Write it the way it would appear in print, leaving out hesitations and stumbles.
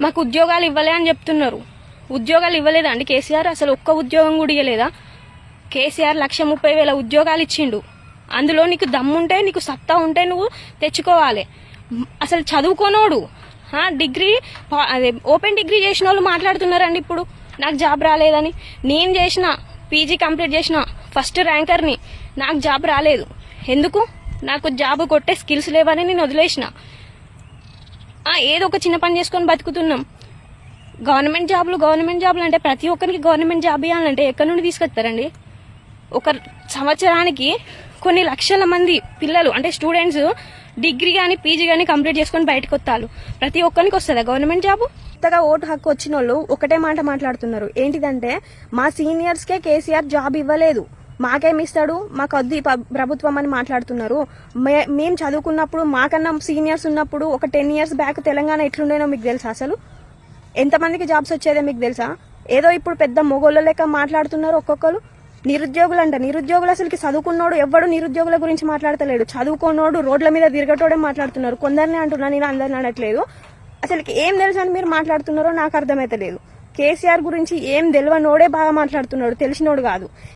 మాకు ఉద్యోగాలు ఇవ్వలే అని చెప్తున్నారు. ఉద్యోగాలు ఇవ్వలేదా అండి కేసీఆర్? అసలు ఒక్క ఉద్యోగం కూడా ఇవ్వలేదా? కేసీఆర్ 1,30,000 ఉద్యోగాలు ఇచ్చిండు. అందులో నీకు దమ్ముంటే, నీకు సత్తా ఉంటే నువ్వు తెచ్చుకోవాలి. అసలు చదువుకోనోడు డిగ్రీ అదే ఓపెన్ డిగ్రీ చేసిన వాళ్ళు మాట్లాడుతున్నారండి ఇప్పుడు నాకు జాబ్ రాలేదని. నేను చేసిన పీజీ కంప్లీట్ చేసిన ఫస్ట్ ర్యాంకర్ని, నాకు జాబ్ రాలేదు. ఎందుకు? నాకు జాబ్ కొట్టే స్కిల్స్ లేవని నేను వదిలేసిన. ఏదో ఒక చిన్న పని చేసుకొని బతుకుతున్నాం. గవర్నమెంట్ జాబులు అంటే ప్రతి ఒక్కరికి గవర్నమెంట్ జాబ్ ఇవ్వాలంటే ఎక్కడి నుండి తీసుకొస్తారండి? ఒక సంవత్సరానికి కొన్ని లక్షల మంది పిల్లలు అంటే స్టూడెంట్స్ డిగ్రీ కానీ పీజీ కానీ కంప్లీట్ చేసుకొని బయటకు వస్తారు. ప్రతి ఒక్కరికి వస్తుందా గవర్నమెంట్ జాబు? కొత్తగా ఓటు హక్కు వచ్చిన వాళ్ళు ఒకటే మాట మాట్లాడుతున్నారు. ఏంటిదంటే మా సీనియర్స్కే కేసీఆర్ జాబ్ ఇవ్వలేదు, మాకేమిస్తాడు, మాకు వద్దు ప్రభుత్వం అని మాట్లాడుతున్నారు. మేము చదువుకున్నప్పుడు మాకన్నా సీనియర్స్ ఉన్నప్పుడు ఒక 10 years బ్యాక్ తెలంగాణ ఎట్లుండేనో మీకు తెలుసా? అసలు ఎంతమందికి జాబ్స్ వచ్చేదో మీకు తెలుసా? ఏదో ఇప్పుడు పెద్ద మొగోళ్ళ లెక్క మాట్లాడుతున్నారు ఒక్కొక్కరు. నిరుద్యోగులు అసలుకి చదువుకున్నోడు ఎవ్వడు నిరుద్యోగుల గురించి మాట్లాడతలేడు. చదువుకున్నోడు రోడ్ల మీద తిరగటోడే మాట్లాడుతున్నారు. కొందరిని అంటున్నా, నేను అందరిని అనట్లేదు. అసలుకి ఏం తెలుసు అని మీరు మాట్లాడుతున్నారో నాకు అర్థమైతలేదు. కేసీఆర్ గురించి ఏం తెలియనోడే బాగా మాట్లాడుతున్నాడు, తెలిసినోడు కాదు.